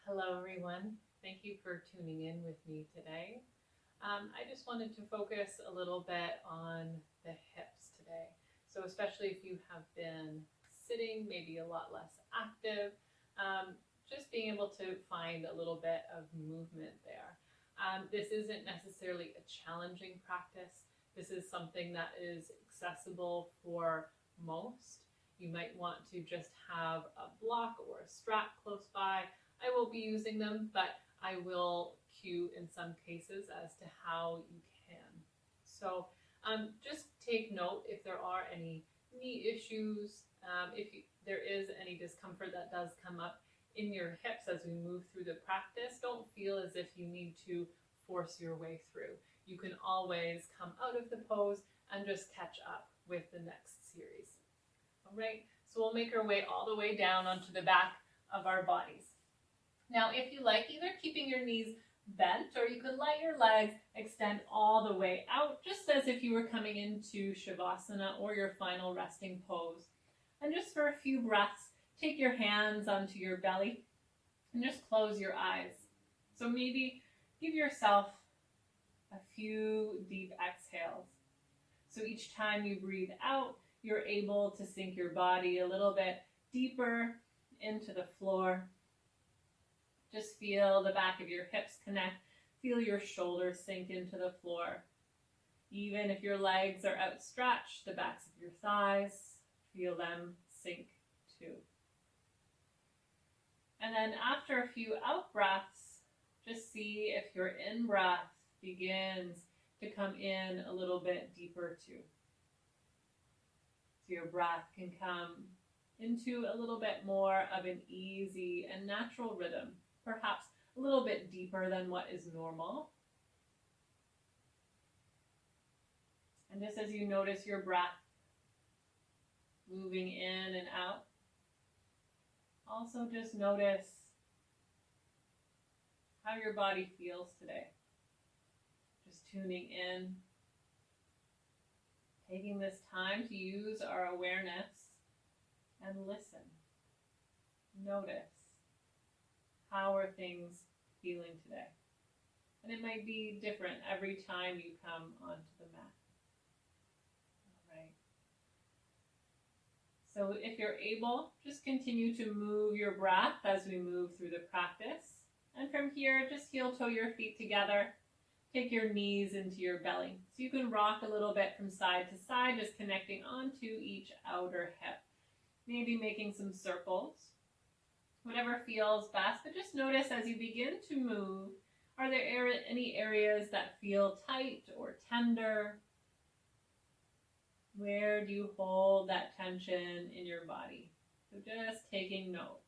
Hello, everyone. Thank you for tuning in with me today. I just wanted to focus a little bit on the hips today. So, especially if you have been sitting, maybe a lot less active, just being able to find a little bit of movement there. This isn't necessarily a challenging practice. This is something that is accessible for most. You might want to just have a block or a strap close by. I will be using them, but I will cue in some cases as to how you can. So just take note if there are any knee issues, there is any discomfort that does come up in your hips as we move through the practice. Don't feel as if you need to force your way through. You can always come out of the pose and just catch up with the next series. All right, so we'll make our way all the way down onto the back of our bodies. Now, if you like, either keeping your knees bent or you can let your legs extend all the way out, just as if you were coming into Shavasana or your final resting pose. And just for a few breaths, take your hands onto your belly and just close your eyes. So maybe give yourself a few deep exhales. So each time you breathe out, you're able to sink your body a little bit deeper into the floor. Just feel the back of your hips connect. Feel your shoulders sink into the floor. Even if your legs are outstretched, the backs of your thighs, feel them sink too. And then after a few out breaths, just see if your in-breath begins to come in a little bit deeper too. So your breath can come into a little bit more of an easy and natural rhythm, perhaps a little bit deeper than what is normal. And just as you notice your breath moving in and out, also just notice how your body feels today. Just tuning in, taking this time to use our awareness and listen. Notice, how are things feeling today? And it might be different every time you come onto the mat. All right. So if you're able, just continue to move your breath as we move through the practice. And from here, just heel toe your feet together. Take your knees into your belly. So you can rock a little bit from side to side, just connecting onto each outer hip. Maybe making some circles. Whatever feels best, but just notice as you begin to move, are there any areas that feel tight or tender? Where do you hold that tension in your body? So just taking note.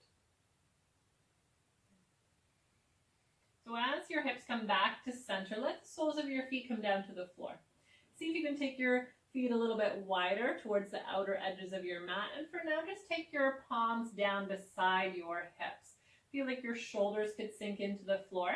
So as your hips come back to center, let the soles of your feet come down to the floor. See if you can take your feet a little bit wider towards the outer edges of your mat. And for now, just take your palms down beside your hips. Feel like your shoulders could sink into the floor.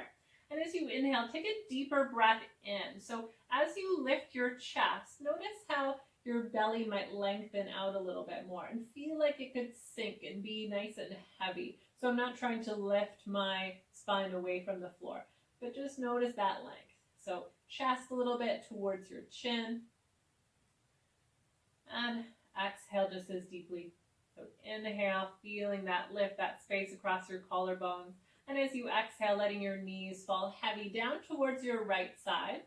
And as you inhale, take a deeper breath in. So as you lift your chest, notice how your belly might lengthen out a little bit more and feel like it could sink and be nice and heavy. So I'm not trying to lift my spine away from the floor, but just notice that length. So chest a little bit towards your chin. And exhale just as deeply. So inhale, feeling that lift, that space across your collarbones. And as you exhale, letting your knees fall heavy down towards your right side.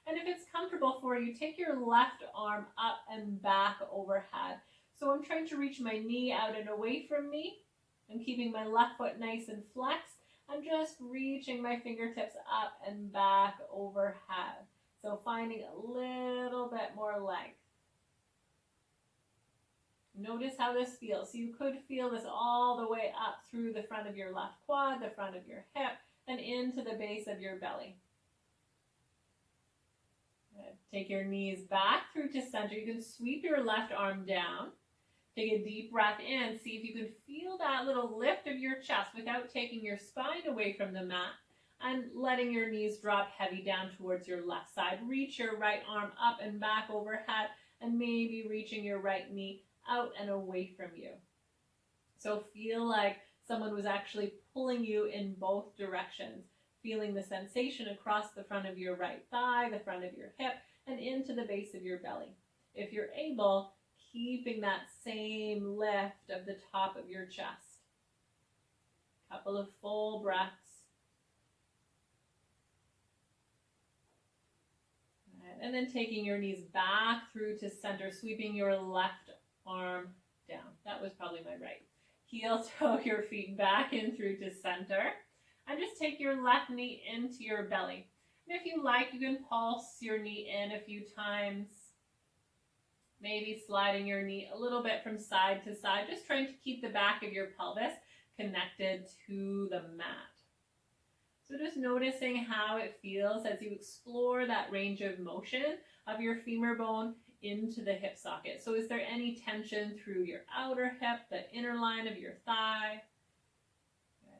And if it's comfortable for you, take your left arm up and back overhead. So I'm trying to reach my knee out and away from me. I'm keeping my left foot nice and flexed. I'm just reaching my fingertips up and back overhead. So finding a little bit more length. Notice how this feels. So you could feel this all the way up through the front of your left quad, the front of your hip, and into the base of your belly. Good. Take your knees back through to center. You can sweep your left arm down. Take a deep breath in. See if you can feel that little lift of your chest without taking your spine away from the mat and letting your knees drop heavy down towards your left side. Reach your right arm up and back overhead and maybe reaching your right knee out and away from you. So feel like someone was actually pulling you in both directions, feeling the sensation across the front of your right thigh, the front of your hip, and into the base of your belly. If you're able, keeping that same lift of the top of your chest. Couple of full breaths. And then taking your knees back through to center, sweeping your left arm down. That was probably my right. Heel toe your feet back in through to center. And just take your left knee into your belly. And if you like, you can pulse your knee in a few times. Maybe sliding your knee a little bit from side to side, just trying to keep the back of your pelvis connected to the mat. So just noticing how it feels as you explore that range of motion of your femur bone into the hip socket. So is there any tension through your outer hip, the inner line of your thigh? Good.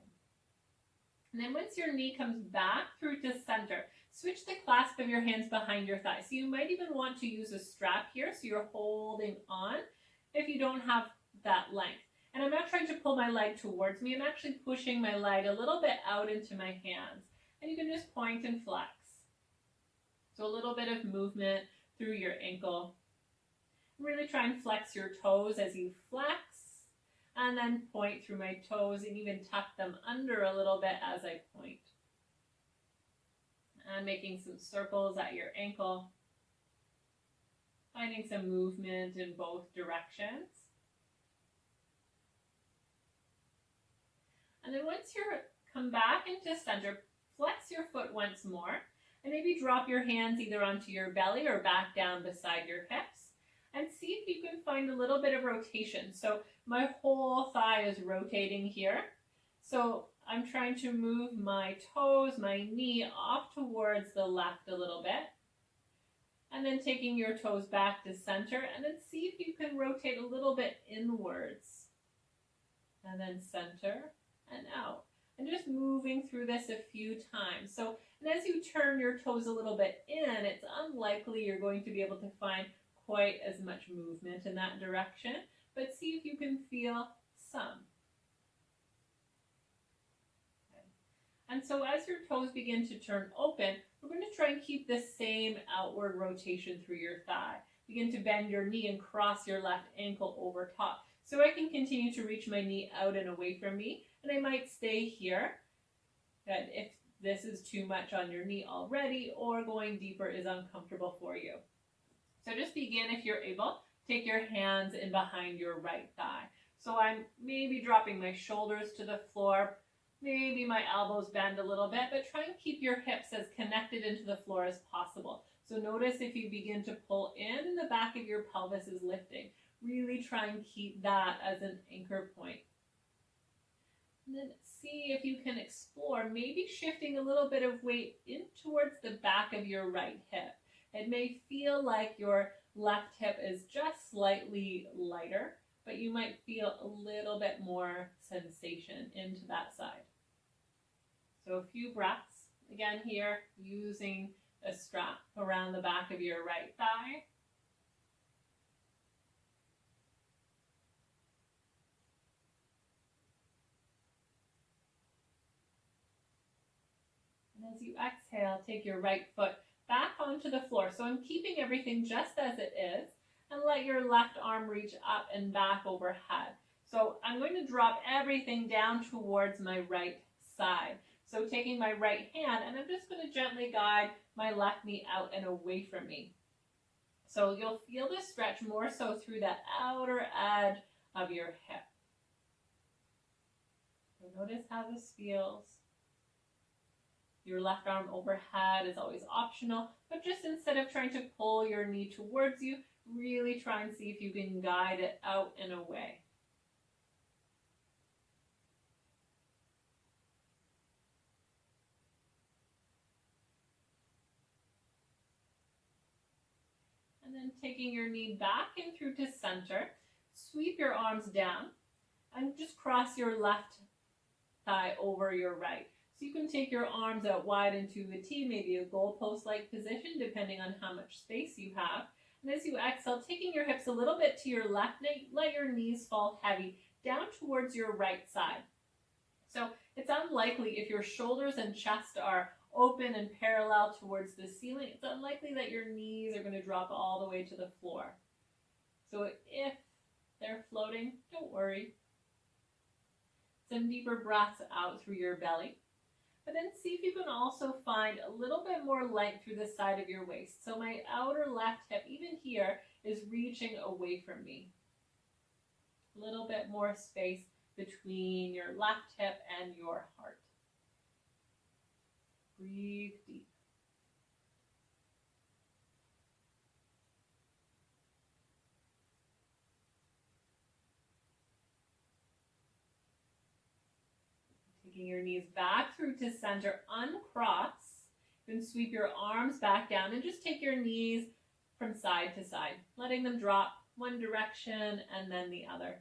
And then once your knee comes back through to center, switch the clasp of your hands behind your thigh. So you might even want to use a strap here so you're holding on if you don't have that length. And I'm not trying to pull my leg towards me. I'm actually pushing my leg a little bit out into my hands. And you can just point and flex. So a little bit of movement through your ankle. Really try and flex your toes as you flex. And then point through my toes and even tuck them under a little bit as I point. And making some circles at your ankle. Finding some movement in both directions. And then once you come back into center, flex your foot once more. And maybe drop your hands either onto your belly or back down beside your hips. And see if you can find a little bit of rotation. So my whole thigh is rotating here. So I'm trying to move my toes, my knee off towards the left a little bit. And then taking your toes back to center. And then see if you can rotate a little bit inwards. And then center and out. And just moving through this a few times. So, and as you turn your toes a little bit in, it's unlikely you're going to be able to find quite as much movement in that direction. But see if you can feel some. And so as your toes begin to turn open, we're going to try and keep the same outward rotation through your thigh. Begin to bend your knee and cross your left ankle over top. So I can continue to reach my knee out and away from me, and I might stay here. And if this is too much on your knee already, or going deeper is uncomfortable for you. So just begin, if you're able, take your hands in behind your right thigh. So I'm maybe dropping my shoulders to the floor, maybe my elbows bend a little bit, but try and keep your hips as connected into the floor as possible. So notice if you begin to pull in, the back of your pelvis is lifting. Really try and keep that as an anchor point. And then see if you can explore maybe shifting a little bit of weight in towards the back of your right hip. It may feel like your left hip is just slightly lighter, but you might feel a little bit more sensation into that side. So a few breaths. Again here, using a strap around the back of your right thigh. And as you exhale, take your right foot back onto the floor. So I'm keeping everything just as it is, and let your left arm reach up and back overhead. So I'm going to drop everything down towards my right side. So taking my right hand, and I'm just going to gently guide my left knee out and away from me. So you'll feel this stretch more so through that outer edge of your hip. So notice how this feels. Your left arm overhead is always optional, but just instead of trying to pull your knee towards you, really try and see if you can guide it out and away. And then taking your knee back in through to center, sweep your arms down and just cross your left thigh over your right. So you can take your arms out wide into a T, maybe a goalpost-like position, depending on how much space you have. And as you exhale, taking your hips a little bit to your left, let your knees fall heavy down towards your right side. So it's unlikely, if your shoulders and chest are open and parallel towards the ceiling, it's unlikely that your knees are going to drop all the way to the floor. So if they're floating, don't worry. Some deeper breaths out through your belly. But then see if you can also find a little bit more length through the side of your waist. So my outer left hip, even here, is reaching away from me. A little bit more space between your left hip and your heart. Breathe deep. Taking your knees back through to center, uncross. You can sweep your arms back down and just take your knees from side to side, letting them drop one direction and then the other.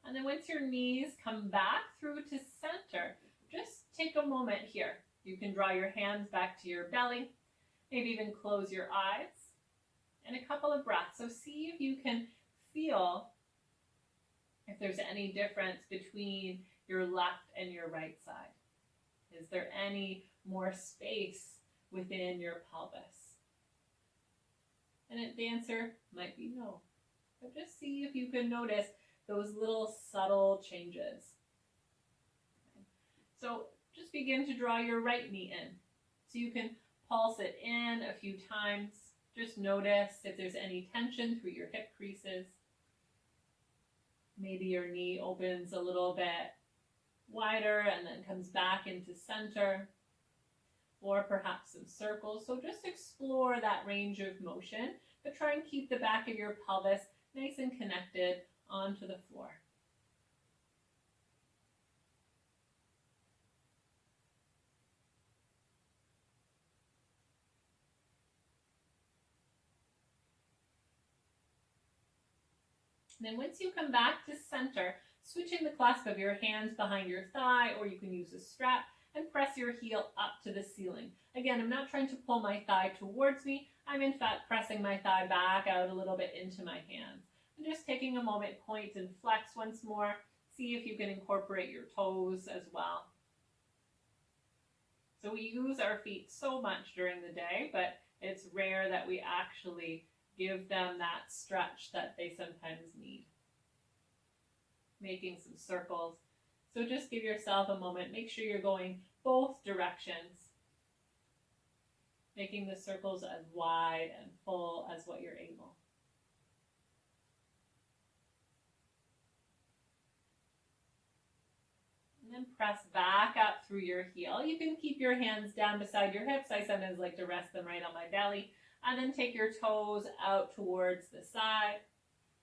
And then once your knees come back through to center, just take a moment here. You can draw your hands back to your belly, maybe even close your eyes, and a couple of breaths. So see if you can feel if there's any difference between your left and your right side. Is there any more space within your pelvis? And the answer might be no. But just see if you can notice those little subtle changes. Okay. So just begin to draw your right knee in. So you can pulse it in a few times. Just notice if there's any tension through your hip creases. Maybe your knee opens a little bit wider and then comes back into center, or perhaps some circles. So just explore that range of motion, but try and keep the back of your pelvis nice and connected onto the floor. And then once you come back to center, switching the clasp of your hands behind your thigh, or you can use a strap, and press your heel up to the ceiling. Again, I'm not trying to pull my thigh towards me. I'm in fact pressing my thigh back out a little bit into my hands. And just taking a moment, point and flex once more. See if you can incorporate your toes as well. So we use our feet so much during the day, but it's rare that we actually give them that stretch that they sometimes need. Making some circles. So just give yourself a moment. Make sure you're going both directions. Making the circles as wide and full as what you're able. And then press back up through your heel. You can keep your hands down beside your hips. I sometimes like to rest them right on my belly. And then take your toes out towards the side.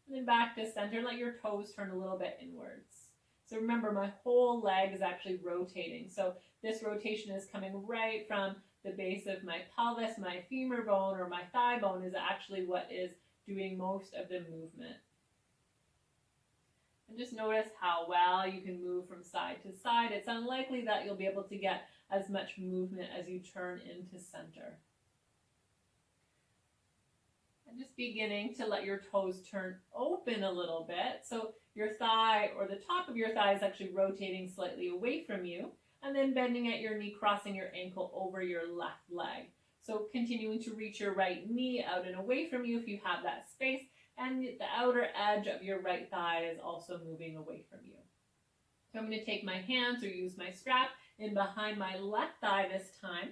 And then back to center. Let your toes turn a little bit inwards. So remember, my whole leg is actually rotating. So this rotation is coming right from the base of my pelvis. My femur bone or my thigh bone is actually what is doing most of the movement. And just notice how well you can move from side to side. It's unlikely that you'll be able to get as much movement as you turn into center. And just beginning to let your toes turn open a little bit. So your thigh or the top of your thigh is actually rotating slightly away from you. And then bending at your knee, crossing your ankle over your left leg. So continuing to reach your right knee out and away from you if you have that space. And the outer edge of your right thigh is also moving away from you. So I'm going to take my hands or use my strap in behind my left thigh this time.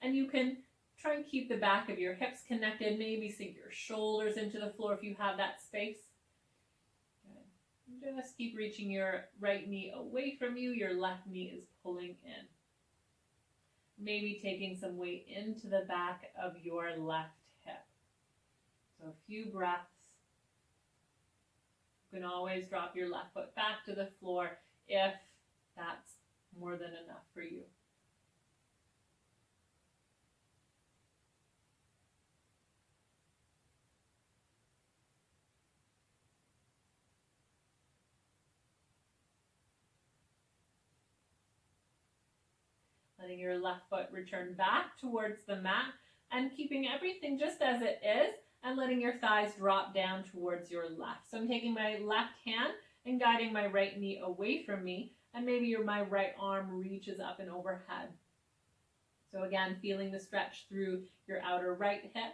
And you can try and keep the back of your hips connected. Maybe sink your shoulders into the floor if you have that space. Good. Just keep reaching your right knee away from you. Your left knee is pulling in. Maybe taking some weight into the back of your left hip. So a few breaths. You can always drop your left foot back to the floor if that's more than enough for you. Letting your left foot return back towards the mat and keeping everything just as it is and letting your thighs drop down towards your left. So I'm taking my left hand and guiding my right knee away from me, and maybe my right arm reaches up and overhead. So again, feeling the stretch through your outer right hip.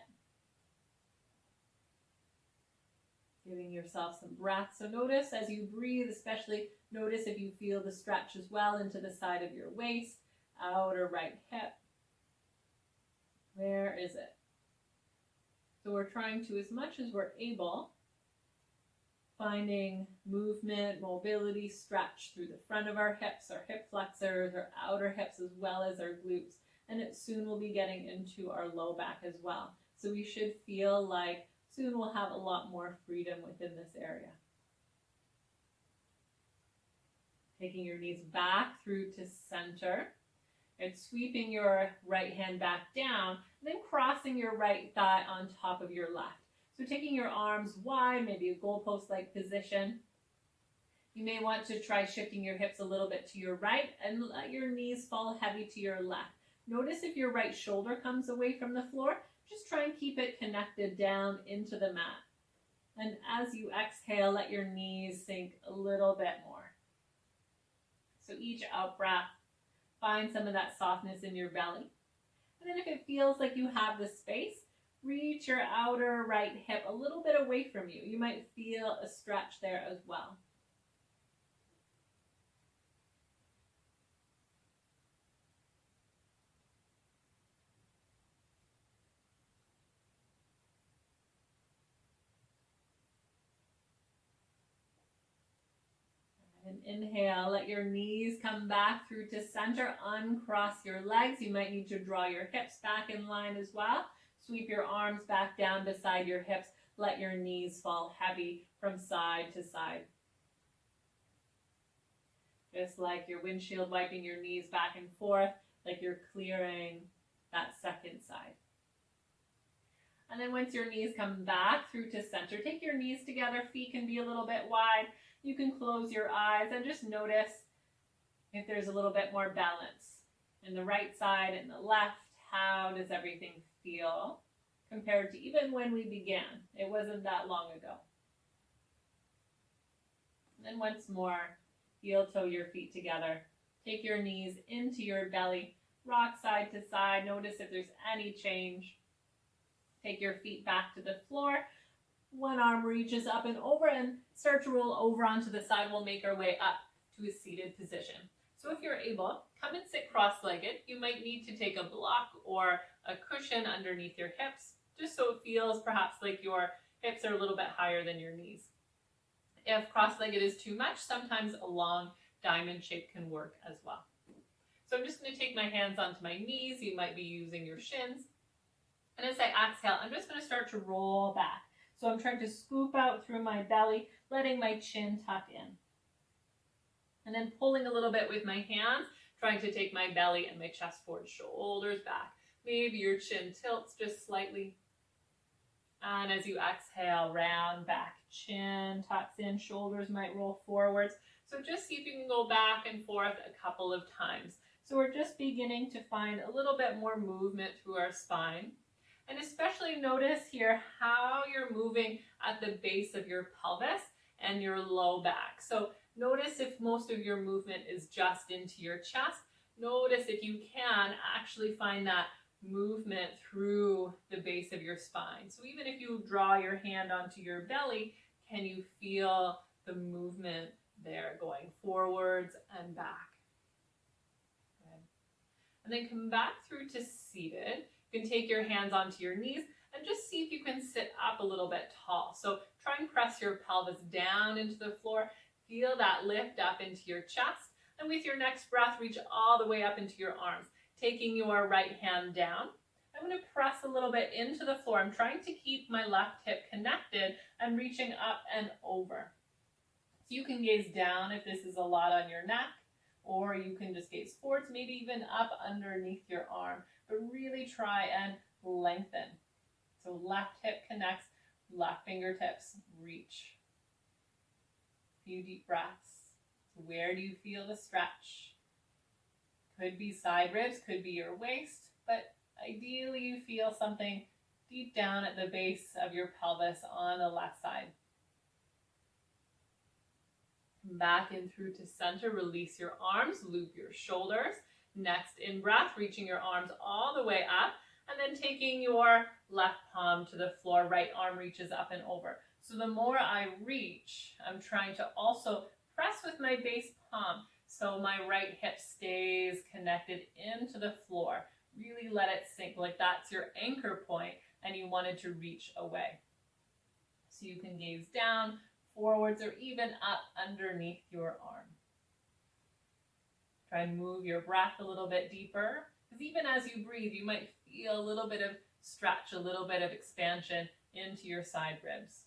Giving yourself some breath. So notice as you breathe, especially notice if you feel the stretch as well into the side of your waist, outer right hip. Where is it? So we're trying to, as much as we're able, finding movement, mobility, stretch through the front of our hips, our hip flexors, our outer hips, as well as our glutes. And it soon will be getting into our low back as well. So we should feel like soon we'll have a lot more freedom within this area. Taking your knees back through to center and sweeping your right hand back down, and then crossing your right thigh on top of your left. So taking your arms wide, maybe a goalpost-like position. You may want to try shifting your hips a little bit to your right and let your knees fall heavy to your left. Notice if your right shoulder comes away from the floor, just try and keep it connected down into the mat. And as you exhale, let your knees sink a little bit more. So each out breath, find some of that softness in your belly. And then if it feels like you have the space, reach your outer right hip a little bit away from you. You might feel a stretch there as well. And inhale, let your knees come back through to center, uncross your legs. You might need to draw your hips back in line as well. Sweep your arms back down beside your hips. Let your knees fall heavy from side to side. Just like your windshield wiping your knees back and forth, like you're clearing that second side. And then once your knees come back through to center, take your knees together, feet can be a little bit wide. You can close your eyes and just notice if there's a little bit more balance. In the right side and the left, how does everything feel compared to even when we began? It wasn't that long ago. And then once more, heel toe your feet together. Take your knees into your belly, rock side to side. Notice if there's any change. Take your feet back to the floor. One arm reaches up and over and start to roll over onto the side. We'll make our way up to a seated position. So if you're able, come and sit cross-legged. You might need to take a block or a cushion underneath your hips, just so it feels perhaps like your hips are a little bit higher than your knees. If cross-legged is too much, sometimes a long diamond shape can work as well. So I'm just going to take my hands onto my knees. You might be using your shins. And as I exhale, I'm just going to start to roll back. So I'm trying to scoop out through my belly, letting my chin tuck in. And then pulling a little bit with my hands, trying to take my belly and my chest forward, shoulders back. Maybe your chin tilts just slightly. And as you exhale, round back, chin tucks in, shoulders might roll forwards. So just see if you can go back and forth a couple of times. So we're just beginning to find a little bit more movement through our spine. And especially notice here how you're moving at the base of your pelvis and your low back. So notice if most of your movement is just into your chest. Notice if you can actually find that movement through the base of your spine. So even if you draw your hand onto your belly, can you feel the movement there going forwards and back? Good. And then come back through to seated. You can take your hands onto your knees and just see if you can sit up a little bit tall. So try and press your pelvis down into the floor. Feel that lift up into your chest. And with your next breath, reach all the way up into your arms. Taking your right hand down. I'm going to press a little bit into the floor. I'm trying to keep my left hip connected and reaching up and over. So you can gaze down if this is a lot on your neck, or you can just gaze forwards, maybe even up underneath your arm. But really try and lengthen. So left hip connects, left fingertips reach. A few deep breaths. So where do you feel the stretch? Could be side ribs, could be your waist, but ideally you feel something deep down at the base of your pelvis on the left side. Back in through to center, release your arms, loop your shoulders. Next in breath, reaching your arms all the way up, and then taking your left palm to the floor, right arm reaches up and over. So the more I reach, I'm trying to also press with my base palm so my right hip stays connected into the floor. Really let it sink, like that's your anchor point and you wanted to reach away. So you can gaze down, forwards, or even up underneath your arm. Try and move your breath a little bit deeper, because even as you breathe, you might feel a little bit of stretch, a little bit of expansion into your side ribs.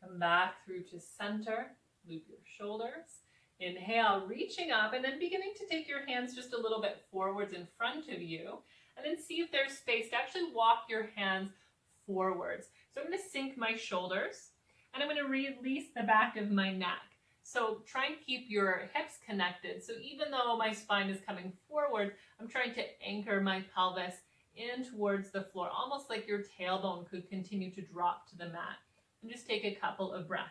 Come back through to center, loop your shoulders. Inhale, reaching up, and then beginning to take your hands just a little bit forwards in front of you, and then see if there's space to actually walk your hands forwards. So I'm going to sink my shoulders, and I'm going to release the back of my neck. So try and keep your hips connected. So even though my spine is coming forward, I'm trying to anchor my pelvis in towards the floor, almost like your tailbone could continue to drop to the mat. And just take a couple of breaths.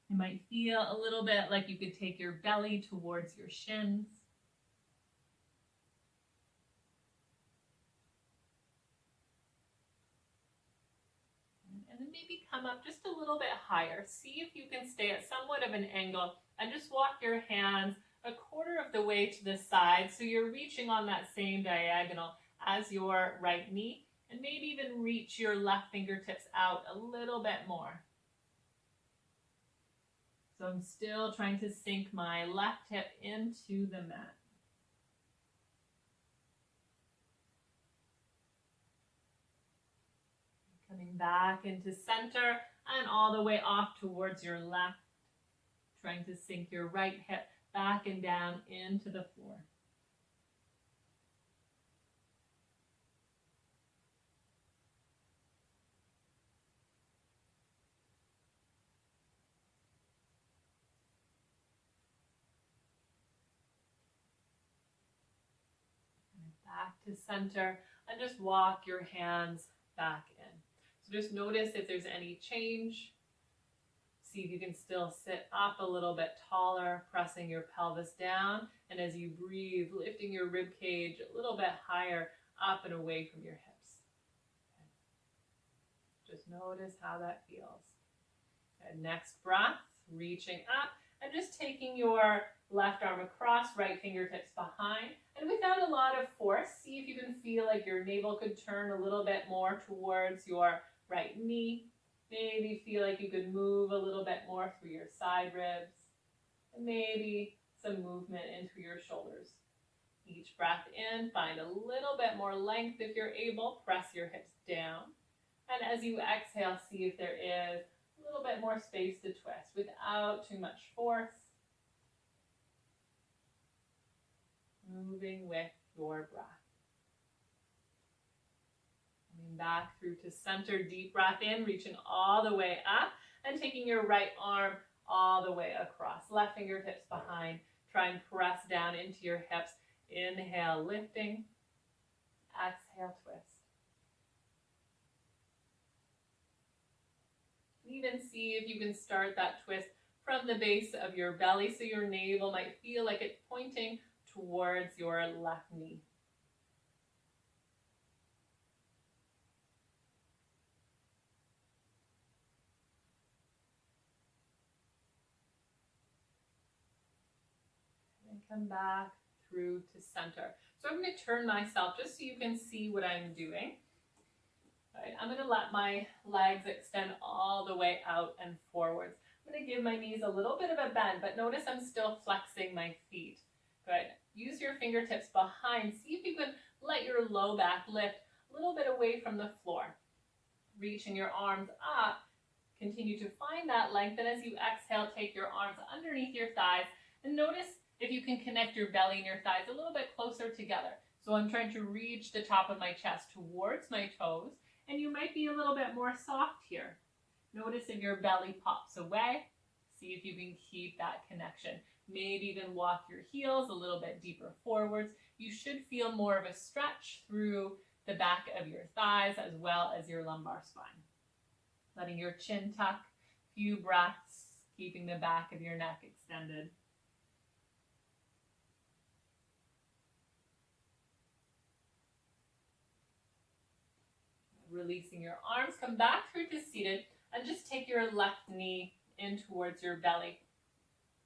You might feel a little bit like you could take your belly towards your shins. And then maybe come up just a little bit higher. See if you can stay at somewhat of an angle and just walk your hands a quarter of the way to the side so you're reaching on that same diagonal as your right knee, and maybe even reach your left fingertips out a little bit more. So I'm still trying to sink my left hip into the mat. Coming back into center and all the way off towards your left. Trying to sink your right hip back and down into the floor. Back to center and just walk your hands back in. So just notice if there's any change. See if you can still sit up a little bit taller, pressing your pelvis down, and as you breathe, lifting your rib cage a little bit higher up and away from your hips. Okay. Just notice how that feels. And next breath, reaching up and just taking your left arm across, right fingertips behind, and without a lot of force, see if you can feel like your navel could turn a little bit more towards your right knee. Maybe feel like you could move a little bit more through your side ribs, and maybe some movement into your shoulders. Each breath in, find a little bit more length if you're able. Press your hips down, and as you exhale, see if there is a little bit more space to twist without too much force. Moving with your breath. Coming back through to center, deep breath in, reaching all the way up and taking your right arm all the way across. Left fingertips behind. Try and press down into your hips. Inhale, lifting. Exhale, twist. Even see if you can start that twist from the base of your belly so your navel might feel like it's pointing towards your left knee. And come back through to center. So I'm going to turn myself just so you can see what I'm doing. Right, I'm going to let my legs extend all the way out and forwards. I'm going to give my knees a little bit of a bend, but notice I'm still flexing my feet. Good. Use your fingertips behind. See if you can let your low back lift a little bit away from the floor. Reaching your arms up. Continue to find that length. And as you exhale, take your arms underneath your thighs. And notice if you can connect your belly and your thighs a little bit closer together. So I'm trying to reach the top of my chest towards my toes. And you might be a little bit more soft here. Notice if your belly pops away. See if you can keep that connection. Maybe even walk your heels a little bit deeper forwards. You should feel more of a stretch through the back of your thighs as well as your lumbar spine. Letting your chin tuck, few breaths, keeping the back of your neck extended. Releasing your arms, come back through to seated and just take your left knee in towards your belly.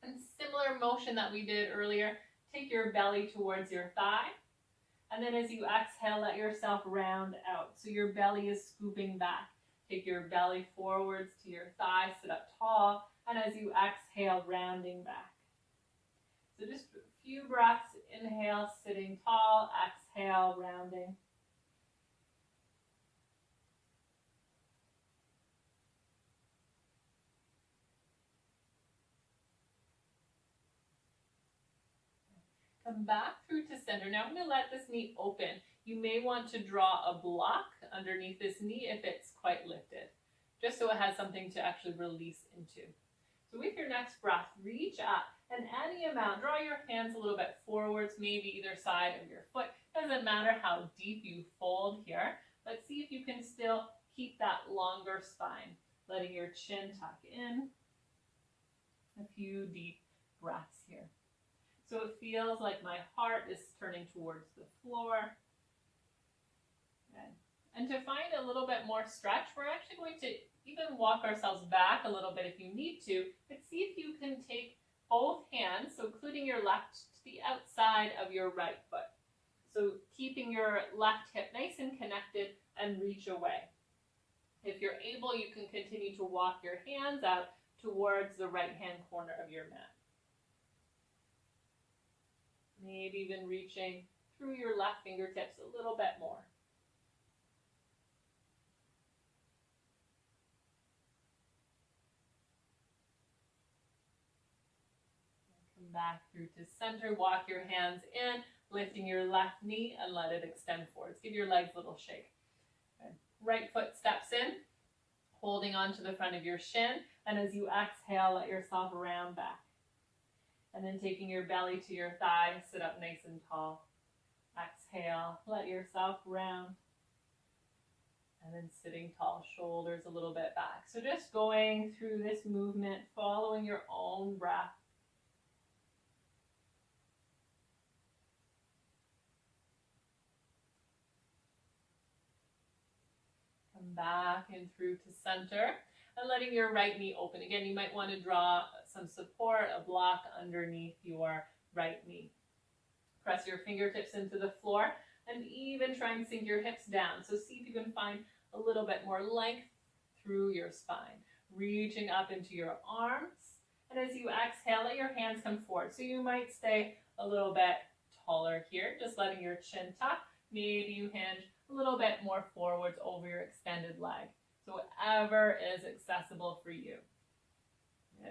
And similar motion that we did earlier, take your belly towards your thigh. And then as you exhale, let yourself round out. So your belly is scooping back. Take your belly forwards to your thigh, sit up tall. And as you exhale, rounding back. So just a few breaths, inhale, sitting tall, exhale, rounding. Come back through to center. Now I'm going to let this knee open. You may want to draw a block underneath this knee if it's quite lifted, just so it has something to actually release into. So with your next breath, reach up and any amount, draw your hands a little bit forwards, maybe either side of your foot. Doesn't matter how deep you fold here, but see if you can still keep that longer spine, letting your chin tuck in. A few deep breaths here. So it feels like my heart is turning towards the floor. Good. And to find a little bit more stretch, we're actually going to even walk ourselves back a little bit if you need to, but see if you can take both hands, so including your left, to the outside of your right foot. So keeping your left hip nice and connected and reach away. If you're able, you can continue to walk your hands out towards the right-hand corner of your mat. Maybe even reaching through your left fingertips a little bit more. Come back through to center, walk your hands in, lifting your left knee and let it extend forwards. Give your legs a little shake. Good. Right foot steps in, holding onto the front of your shin, and as you exhale, let yourself round back. And then taking your belly to your thigh, sit up nice and tall. Exhale, let yourself round. And then sitting tall, shoulders a little bit back. So just going through this movement, following your own breath. Come back in through to center. And letting your right knee open. Again, you might want to draw some support, a block underneath your right knee. Press your fingertips into the floor and even try and sink your hips down. So see if you can find a little bit more length through your spine. Reaching up into your arms. And as you exhale, let your hands come forward. So you might stay a little bit taller here, just letting your chin tuck. Maybe you hinge a little bit more forwards over your extended leg. So whatever is accessible for you.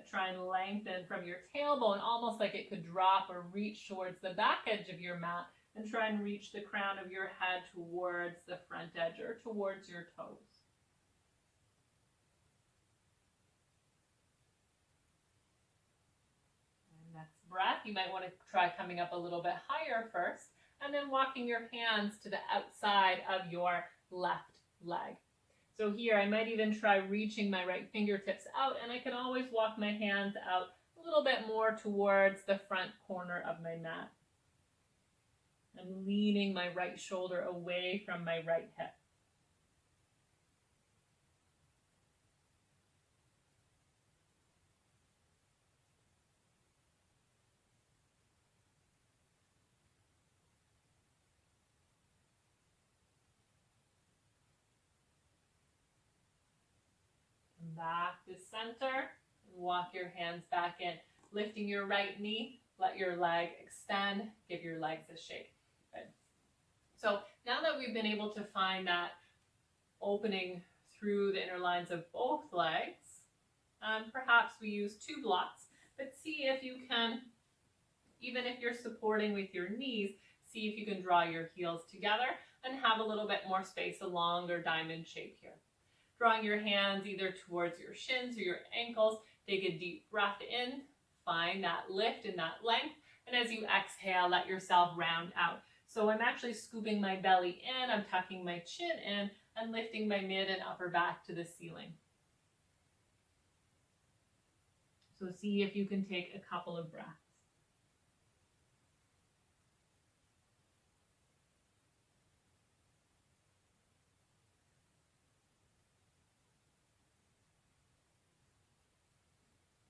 Try and lengthen from your tailbone, almost like it could drop or reach towards the back edge of your mat, and try and reach the crown of your head towards the front edge or towards your toes. And next breath, you might want to try coming up a little bit higher first, and then walking your hands to the outside of your left leg. So here, I might even try reaching my right fingertips out, and I can always walk my hands out a little bit more towards the front corner of my mat. I'm leaning my right shoulder away from my right hip. Back to center, and walk your hands back in, lifting your right knee, let your leg extend, give your legs a shake. Good. So now that we've been able to find that opening through the inner lines of both legs, perhaps we use 2 blocks, but see if you can, even if you're supporting with your knees, see if you can draw your heels together and have a little bit more space, a longer diamond shape here. Drawing your hands either towards your shins or your ankles. Take a deep breath in. Find that lift and that length. And as you exhale, let yourself round out. So I'm actually scooping my belly in, I'm tucking my chin in, and lifting my mid and upper back to the ceiling. So see if you can take a couple of breaths.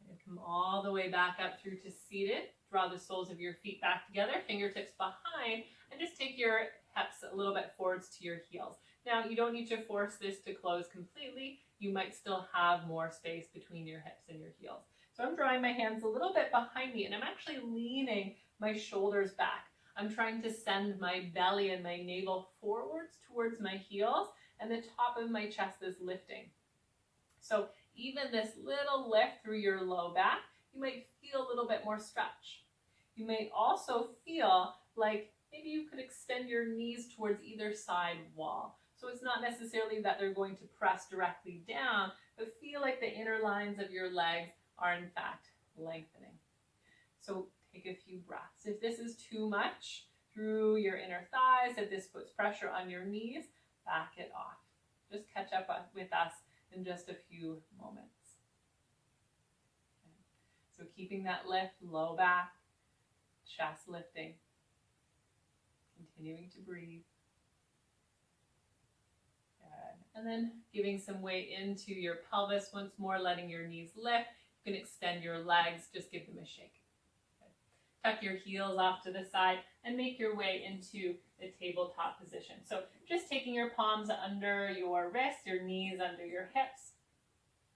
And come all the way back up through to seated. Draw the soles of your feet back together, fingertips behind, and just take your hips a little bit forwards to your heels. Now, you don't need to force this to close completely. You might still have more space between your hips and your heels. So I'm drawing my hands a little bit behind me, and I'm actually leaning my shoulders back. I'm trying to send my belly and my navel forwards towards my heels, and the top of my chest is lifting. So even this little lift through your low back, you might feel a little bit more stretch. You may also feel like maybe you could extend your knees towards either side wall. So it's not necessarily that they're going to press directly down, but feel like the inner lines of your legs are in fact lengthening. So take a few breaths. If this is too much through your inner thighs, if this puts pressure on your knees, back it off. Just catch up with us in just a few moments. Okay. So keeping that lift, low back, chest lifting, continuing to breathe. Good. And then giving some weight into your pelvis once more, letting your knees lift. You can extend your legs, just give them a shake. Tuck your heels off to the side and make your way into the tabletop position. So just taking your palms under your wrists, your knees under your hips.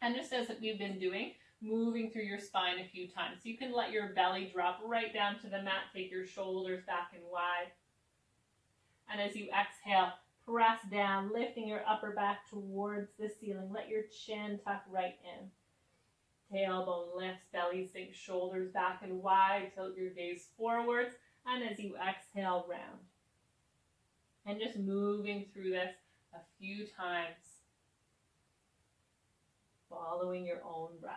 And just as we've been doing, moving through your spine a few times. So you can let your belly drop right down to the mat, take your shoulders back and wide. And as you exhale, press down, lifting your upper back towards the ceiling. Let your chin tuck right in. Tailbone lifts, belly sinks, shoulders back and wide, tilt your gaze forwards, and as you exhale, round. And just moving through this a few times, following your own breath.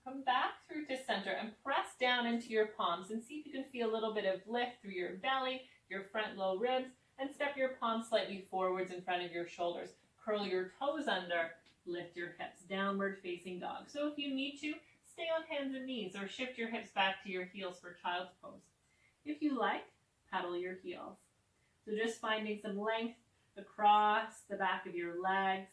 Come back through to center and press down into your palms and see if you can feel a little bit of lift through your belly, your front low ribs, and step your palms slightly forwards in front of your shoulders. Curl your toes under, lift your hips, downward facing dog. So if you need to, stay on hands and knees or shift your hips back to your heels for child's pose. If you like, paddle your heels. So just finding some length across the back of your legs.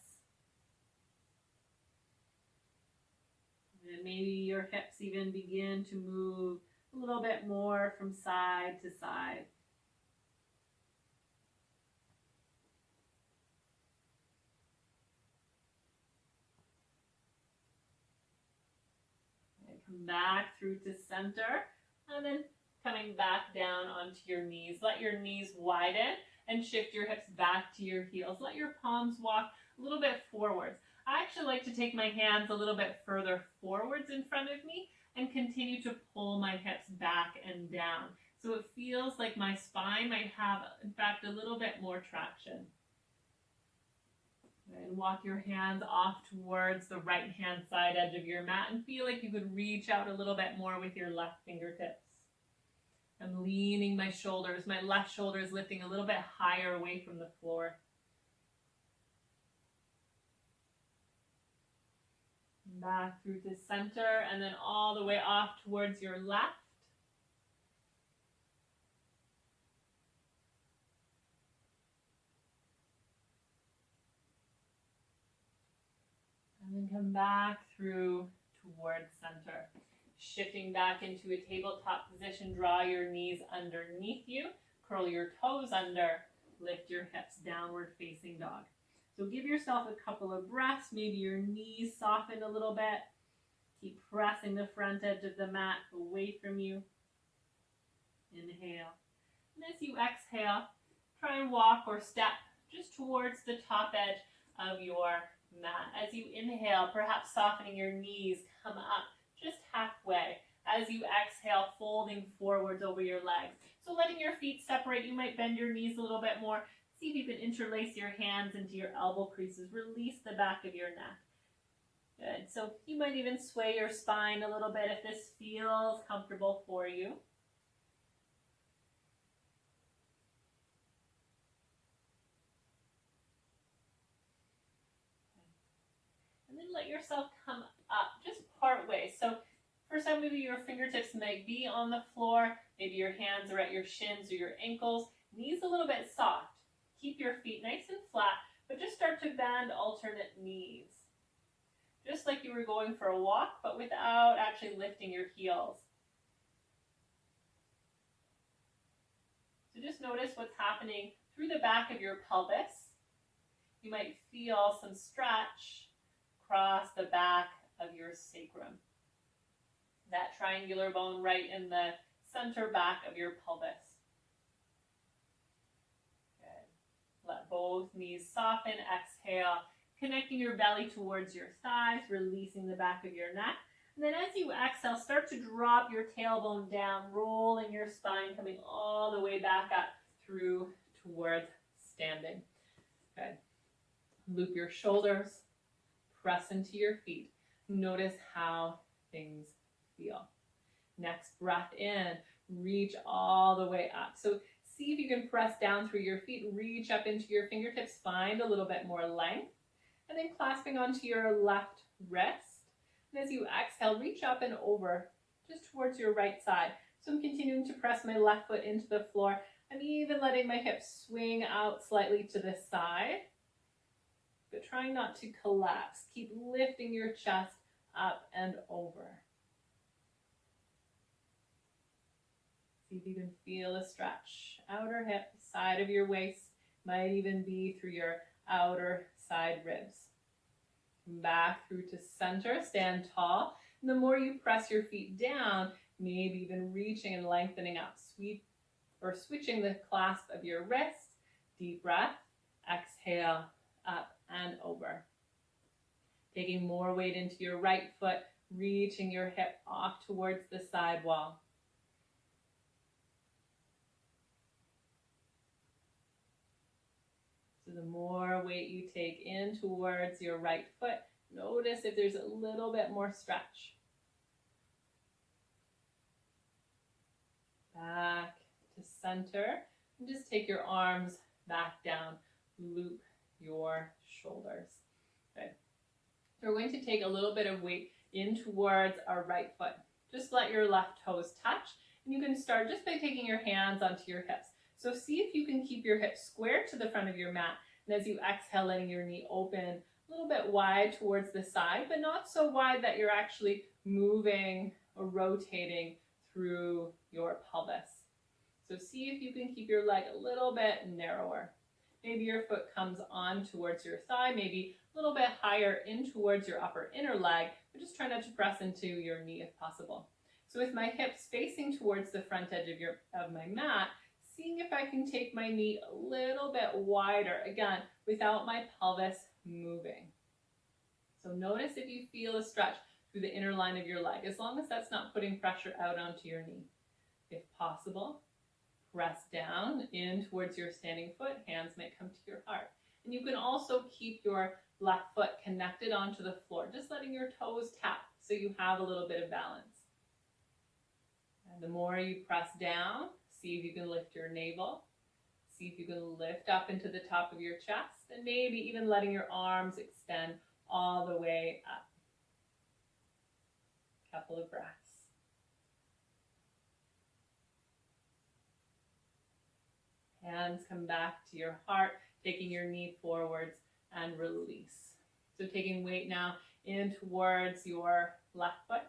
And maybe your hips even begin to move a little bit more from side to side. And come back through to center, and then coming back down onto your knees. Let your knees widen and shift your hips back to your heels. Let your palms walk a little bit forwards. I actually like to take my hands a little bit further forwards in front of me and continue to pull my hips back and down. So it feels like my spine might have, in fact, a little bit more traction. And walk your hands off towards the right-hand side edge of your mat and feel like you could reach out a little bit more with your left fingertips. I'm leaning my shoulders. My left shoulder is lifting a little bit higher away from the floor. Back through to center and then all the way off towards your left. And then come back through towards center. Shifting back into a tabletop position, draw your knees underneath you, curl your toes under, lift your hips, downward facing dog. So give yourself a couple of breaths, maybe your knees soften a little bit. Keep pressing the front edge of the mat away from you. Inhale. And as you exhale, try and walk or step just towards the top edge of your mat. As you inhale, perhaps softening your knees, come up just halfway. As you exhale, folding forwards over your legs. So letting your feet separate, you might bend your knees a little bit more. See if you can interlace your hands into your elbow creases. Release the back of your neck. Good. So you might even sway your spine a little bit if this feels comfortable for you. And then let yourself come up just part way. So for some of you, your fingertips might be on the floor. Maybe your hands are at your shins or your ankles. Knees a little bit soft. Keep your feet nice and flat, but just start to bend alternate knees. Just like you were going for a walk, but without actually lifting your heels. So just notice what's happening through the back of your pelvis. You might feel some stretch across the back of your sacrum. That triangular bone right in the center back of your pelvis. Good. Let both knees soften. Exhale, connecting your belly towards your thighs, releasing the back of your neck. And then as you exhale, start to drop your tailbone down, rolling your spine, coming all the way back up through towards standing. Good. Loop your shoulders, press into your feet. Notice how things feel. Next breath in, reach all the way up. So see if you can press down through your feet, reach up into your fingertips, find a little bit more length, and then clasping onto your left wrist. And as you exhale, reach up and over just towards your right side. So I'm continuing to press my left foot into the floor. I'm even letting my hips swing out slightly to the side, but trying not to collapse. Keep lifting your chest up and over. See if you can feel a stretch. Outer hip, side of your waist, might even be through your outer side ribs. Back through to center, stand tall. And the more you press your feet down, maybe even reaching and lengthening up. Switching the clasp of your wrist. Deep breath. Exhale, up and over. Taking more weight into your right foot, reaching your hip off towards the side wall. So the more weight you take in towards your right foot, notice if there's a little bit more stretch. Back to center. And just take your arms back down. Loop your shoulders. Okay. So we're going to take a little bit of weight in towards our right foot. Just let your left toes touch. And you can start just by taking your hands onto your hips. So see if you can keep your hips square to the front of your mat. And as you exhale, letting your knee open a little bit wide towards the side, but not so wide that you're actually moving or rotating through your pelvis. So see if you can keep your leg a little bit narrower. Maybe your foot comes on towards your thigh, maybe a little bit higher in towards your upper inner leg, but just try not to press into your knee if possible. So with my hips facing towards the front edge of my mat, seeing if I can take my knee a little bit wider, again, without my pelvis moving. So notice if you feel a stretch through the inner line of your leg, as long as that's not putting pressure out onto your knee. If possible, press down in towards your standing foot. Hands might come to your heart. And you can also keep your left foot connected onto the floor, just letting your toes tap so you have a little bit of balance. And the more you press down, see if you can lift your navel. See if you can lift up into the top of your chest, and maybe even letting your arms extend all the way up. Couple of breaths. Hands come back to your heart, taking your knee forwards and release. So taking weight now in towards your left foot.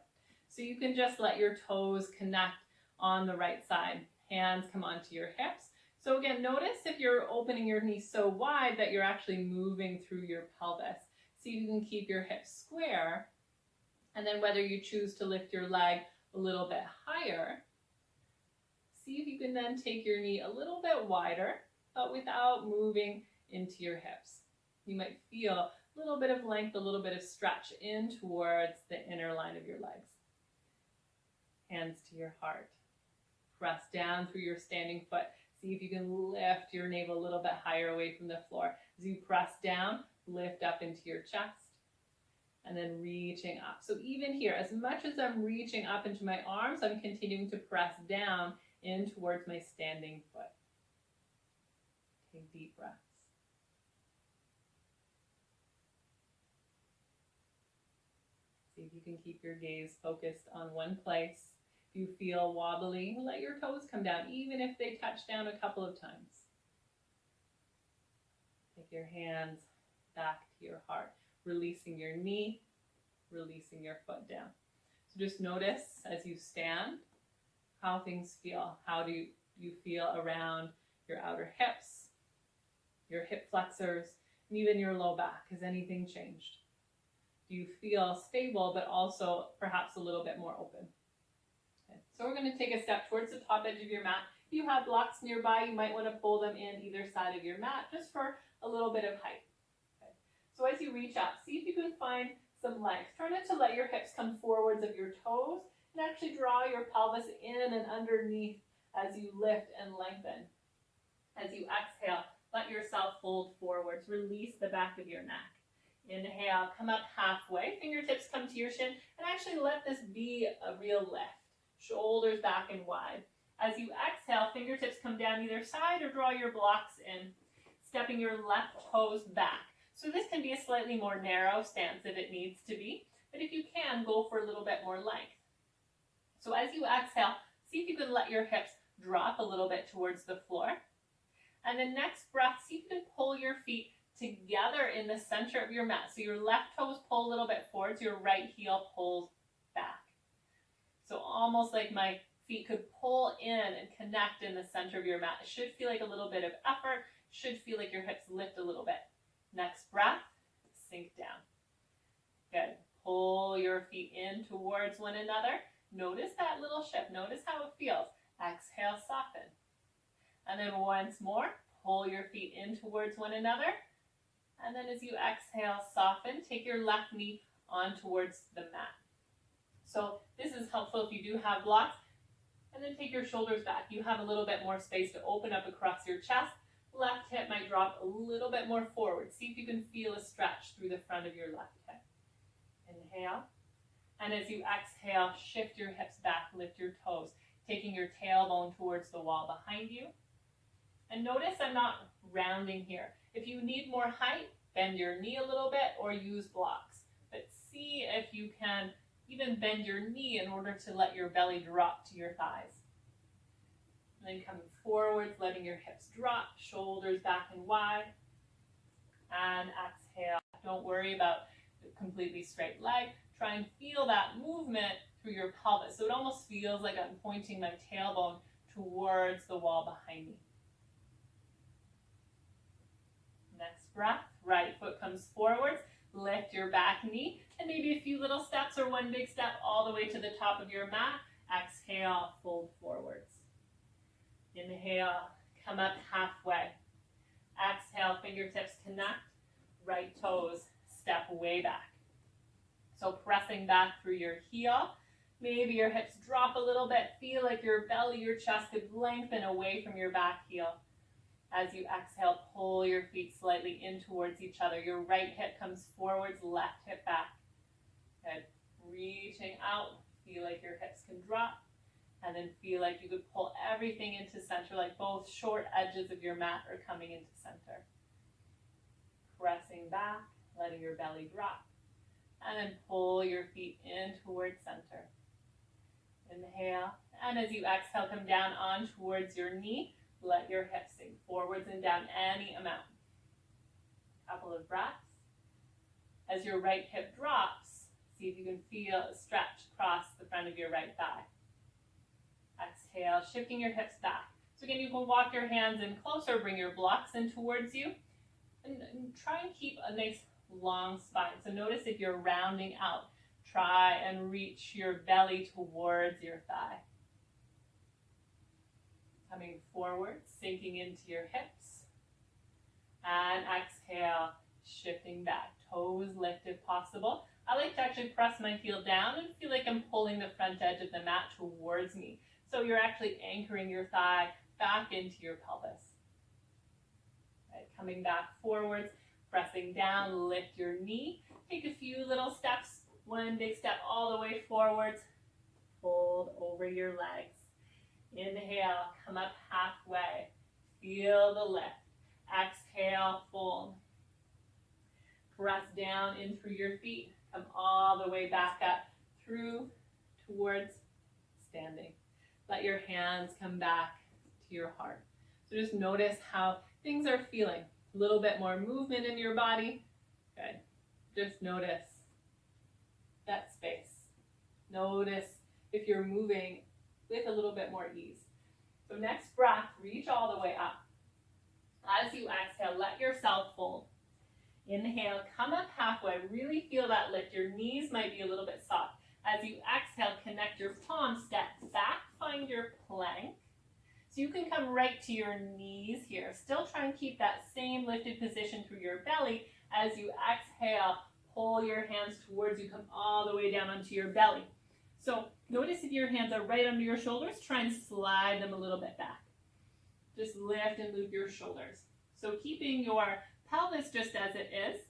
So you can just let your toes connect on the right side. Hands come onto your hips. So again, notice if you're opening your knee so wide that you're actually moving through your pelvis. See if you can keep your hips square. And then whether you choose to lift your leg a little bit higher, see if you can then take your knee a little bit wider, but without moving into your hips. You might feel a little bit of length, a little bit of stretch in towards the inner line of your legs. Hands to your heart. Press down through your standing foot. See if you can lift your navel a little bit higher away from the floor. As you press down, lift up into your chest, and then reaching up. So even here, as much as I'm reaching up into my arms, I'm continuing to press down in towards my standing foot. Take deep breaths. See if you can keep your gaze focused on one place. If you feel wobbly, let your toes come down, even if they touch down a couple of times. Take your hands back to your heart, releasing your knee, releasing your foot down. So just notice as you stand how things feel. How do you feel around your outer hips, your hip flexors, and even your low back? Has anything changed? Do you feel stable, but also perhaps a little bit more open? Okay. So we're going to take a step towards the top edge of your mat. If you have blocks nearby, you might want to pull them in either side of your mat just for a little bit of height. Okay. So as you reach up, see if you can find some length. Try not to let your hips come forwards of your toes, and actually draw your pelvis in and underneath as you lift and lengthen. As you exhale, let yourself fold forwards. Release the back of your neck. Inhale, come up halfway. Fingertips come to your shin, and actually let this be a real lift. Shoulders back and wide. As you exhale, fingertips come down either side or draw your blocks in, stepping your left toes back. So this can be a slightly more narrow stance if it needs to be, but if you can, go for a little bit more length. So as you exhale, see if you can let your hips drop a little bit towards the floor. And the next breath, see if you can pull your feet together in the center of your mat. So your left toes pull a little bit forwards, your right heel pulls back. So almost like my feet could pull in and connect in the center of your mat. It should feel like a little bit of effort, should feel like your hips lift a little bit. Next breath, sink down. Good. Pull your feet in towards one another. Notice that little shift. Notice how it feels. Exhale, soften. And then once more, pull your feet in towards one another. And then as you exhale, soften. Take your left knee on towards the mat. So this is helpful if you do have blocks. And then take your shoulders back. You have a little bit more space to open up across your chest. Left hip might drop a little bit more forward. See if you can feel a stretch through the front of your left hip. Inhale. And as you exhale, shift your hips back, lift your toes, taking your tailbone towards the wall behind you. And notice I'm not rounding here. If you need more height, bend your knee a little bit or use blocks. But see if you can even bend your knee in order to let your belly drop to your thighs. And then coming forwards, letting your hips drop, shoulders back and wide. And exhale. Don't worry about the completely straight leg. Try and feel that movement through your pelvis. So it almost feels like I'm pointing my tailbone towards the wall behind me. Next breath, right foot comes forwards. Lift your back knee and maybe a few little steps or one big step all the way to the top of your mat. Exhale, fold forwards. Inhale, come up halfway. Exhale, fingertips connect. Right toes step way back. So pressing back through your heel. Maybe your hips drop a little bit. Feel like your belly, your chest could lengthen away from your back heel. As you exhale, pull your feet slightly in towards each other. Your right hip comes forwards, left hip back. Good. Reaching out. Feel like your hips can drop. And then feel like you could pull everything into center, like both short edges of your mat are coming into center. Pressing back, letting your belly drop. And then pull your feet in towards center. Inhale. And as you exhale, come down on towards your knee. Let your hips sink forwards and down any amount. Couple of breaths. As your right hip drops, see if you can feel a stretch across the front of your right thigh. Exhale, shifting your hips back. So again, you can walk your hands in closer, bring your blocks in towards you, and try and keep a nice long spine. So notice if you're rounding out, try and reach your belly towards your thigh. Coming forward, sinking into your hips. And exhale, shifting back. Toes lift if possible. I like to actually press my heel down and feel like I'm pulling the front edge of the mat towards me. So you're actually anchoring your thigh back into your pelvis. Right, coming back forwards, pressing down, lift your knee. Take a few little steps, one big step all the way forwards. Fold over your legs. Inhale, come up halfway. Feel the lift. Exhale, fold. Press down in through your feet. Come all the way back up through towards standing. Let your hands come back to your heart. So just notice how things are feeling. A little bit more movement in your body. Good. Just notice that space. Notice if you're moving with a little bit more ease. So next breath, reach all the way up. As you exhale, let yourself fold. Inhale, come up halfway. Really feel that lift. Your knees might be a little bit soft. As you exhale, connect your palms, step back, find your plank. So you can come right to your knees here. Still try and keep that same lifted position through your belly. As you exhale, pull your hands towards you, come all the way down onto your belly. So notice if your hands are right under your shoulders, try and slide them a little bit back. Just lift and loop your shoulders. So keeping your pelvis just as it is.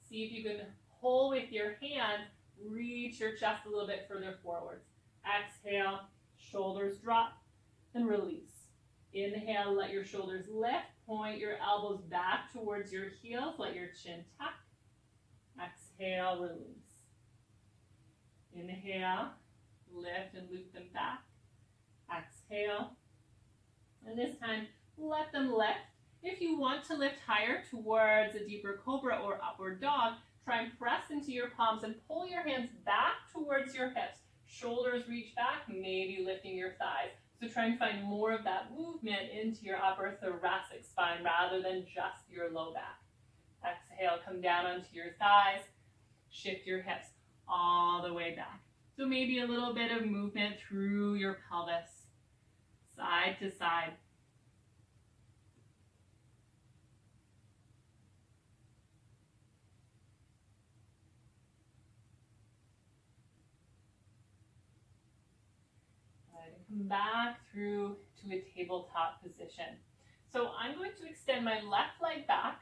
See if you can pull with your hand, reach your chest a little bit further forwards. Exhale, shoulders drop, and release. Inhale, let your shoulders lift, point your elbows back towards your heels, let your chin tuck. Exhale, release. Inhale, lift and loop them back. Exhale. And this time, let them lift. If you want to lift higher towards a deeper cobra or upward dog, try and press into your palms and pull your hands back towards your hips. Shoulders reach back, maybe lifting your thighs. So try and find more of that movement into your upper thoracic spine rather than just your low back. Exhale, come down onto your thighs. Shift your hips all the way back. So maybe a little bit of movement through your pelvis, side to side. Come back through to a tabletop position. So I'm going to extend my left leg back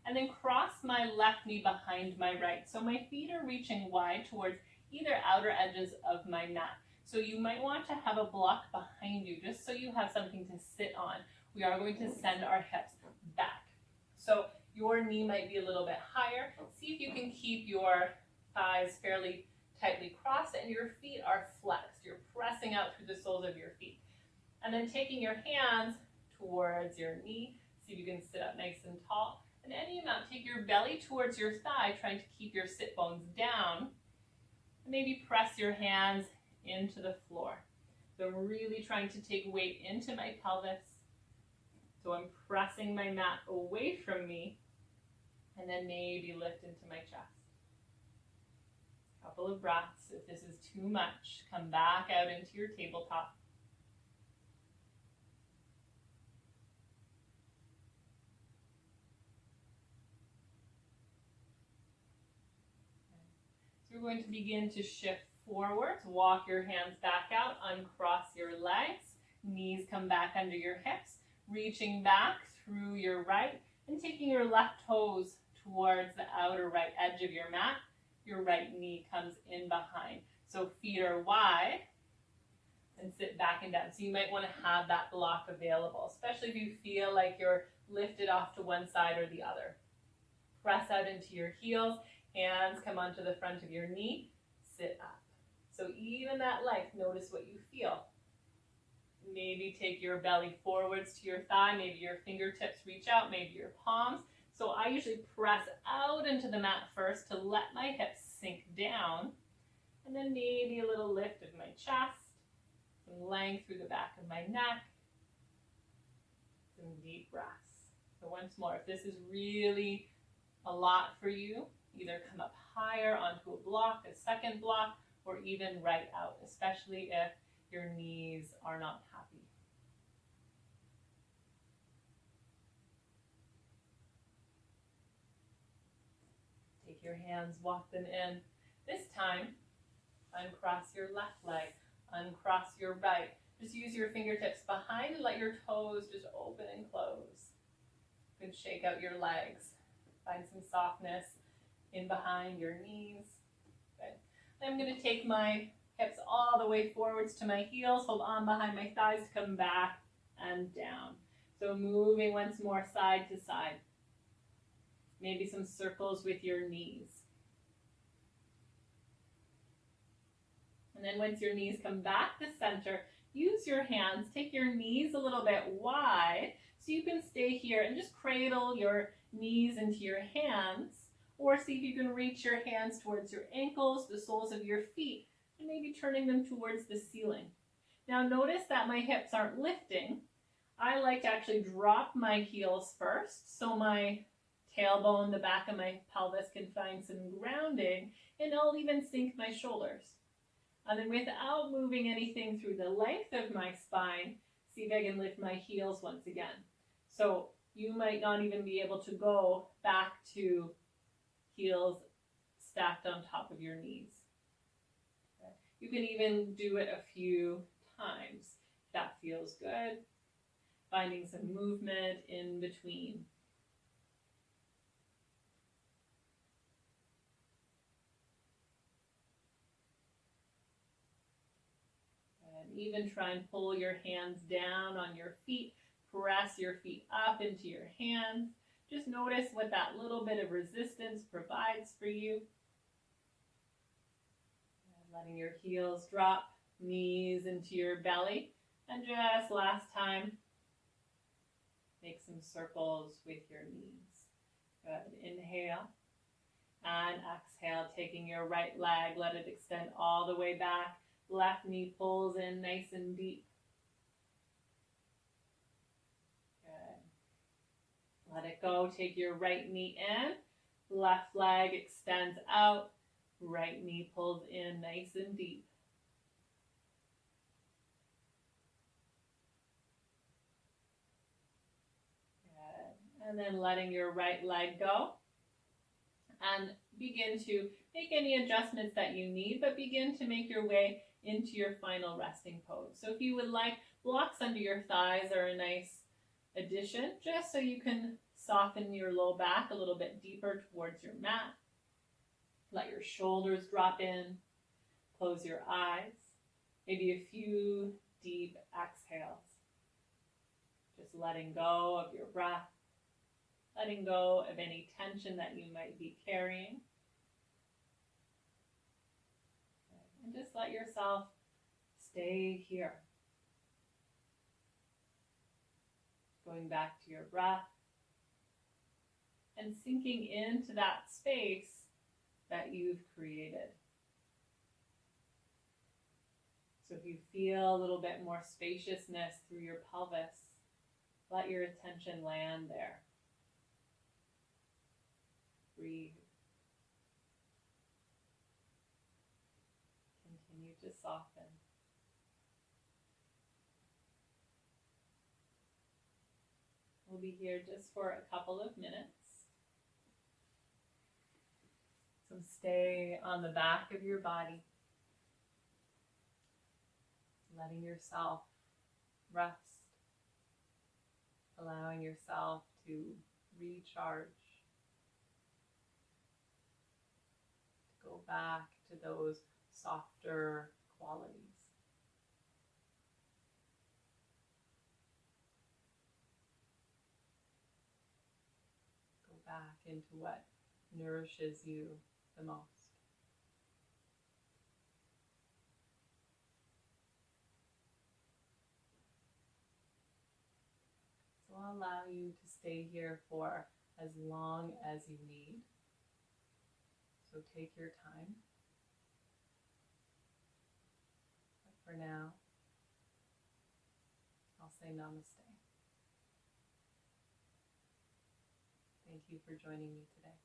and then cross my left knee behind my right. So my feet are reaching wide towards either outer edges of my mat. So you might want to have a block behind you just so you have something to sit on. We are going to send our hips back. So your knee might be a little bit higher. See if you can keep your thighs fairly tightly crossed and your feet are flexed. You're pressing out through the soles of your feet. And then taking your hands towards your knee. See if you can sit up nice and tall. And any amount, take your belly towards your thigh, trying to keep your sit bones down. And maybe press your hands into the floor. So I'm really trying to take weight into my pelvis. So I'm pressing my mat away from me. And then maybe lift into my chest. Couple of breaths. If this is too much, come back out into your tabletop. So you're going to begin to shift forwards. Walk your hands back out, uncross your legs. Knees come back under your hips, reaching back through your right and taking your left toes towards the outer right edge of your mat. Your right knee comes in behind. So feet are wide and sit back and down. So you might want to have that block available, especially if you feel like you're lifted off to one side or the other. Press out into your heels. Hands come onto the front of your knee. Sit up. So even that length, notice what you feel. Maybe take your belly forwards to your thigh. Maybe your fingertips reach out. Maybe your palms. So I usually press out into the mat first to let my hips sink down. And then maybe a little lift of my chest. Some length through the back of my neck. Some deep breaths. So once more, if this is really a lot for you, either come up higher onto a block, a second block, or even right out, especially if your knees are not happy. Take your hands, walk them in. This time, uncross your left leg, uncross your right. Just use your fingertips behind and let your toes just open and close. Good, shake out your legs. Find some softness in behind your knees. Good. I'm going to take my hips all the way forwards to my heels. Hold on behind my thighs to come back and down. So moving once more side to side. Maybe some circles with your knees. And then once your knees come back to center, use your hands. Take your knees a little bit wide so you can stay here and just cradle your knees into your hands. Or see if you can reach your hands towards your ankles, the soles of your feet, and maybe turning them towards the ceiling. Now notice that my hips aren't lifting. I like to actually drop my heels first so my tailbone, the back of my pelvis can find some grounding, and I'll even sink my shoulders. And then without moving anything through the length of my spine, see if I can lift my heels once again. So you might not even be able to go back to heels stacked on top of your knees. Okay. You can even do it a few times if that feels good. Finding some movement in between. And even try and pull your hands down on your feet. Press your feet up into your hands. Just notice what that little bit of resistance provides for you. And letting your heels drop, knees into your belly. And just last time, make some circles with your knees. Good. Inhale and exhale, taking your right leg, let it extend all the way back. Left knee pulls in nice and deep. Good. Let it go. Take your right knee in. Left leg extends out. Right knee pulls in nice and deep. Good. And then letting your right leg go. And begin to make any adjustments that you need, but begin to make your way into your final resting pose. So if you would like, blocks under your thighs are a nice addition, just so you can soften your low back a little bit deeper towards your mat. Let your shoulders drop in. Close your eyes. Maybe a few deep exhales. Just letting go of your breath. Letting go of any tension that you might be carrying. And just let yourself stay here. Going back to your breath and sinking into that space that you've created. So if you feel a little bit more spaciousness through your pelvis, let your attention land there. Breathe. Continue to soften. We'll be here just for a couple of minutes. So stay on the back of your body, letting yourself rest, allowing yourself to recharge. Go back to those softer qualities. Go back into what nourishes you the most. So I'll allow you to stay here for as long as you need. So take your time. But for now, I'll say namaste. Thank you for joining me today.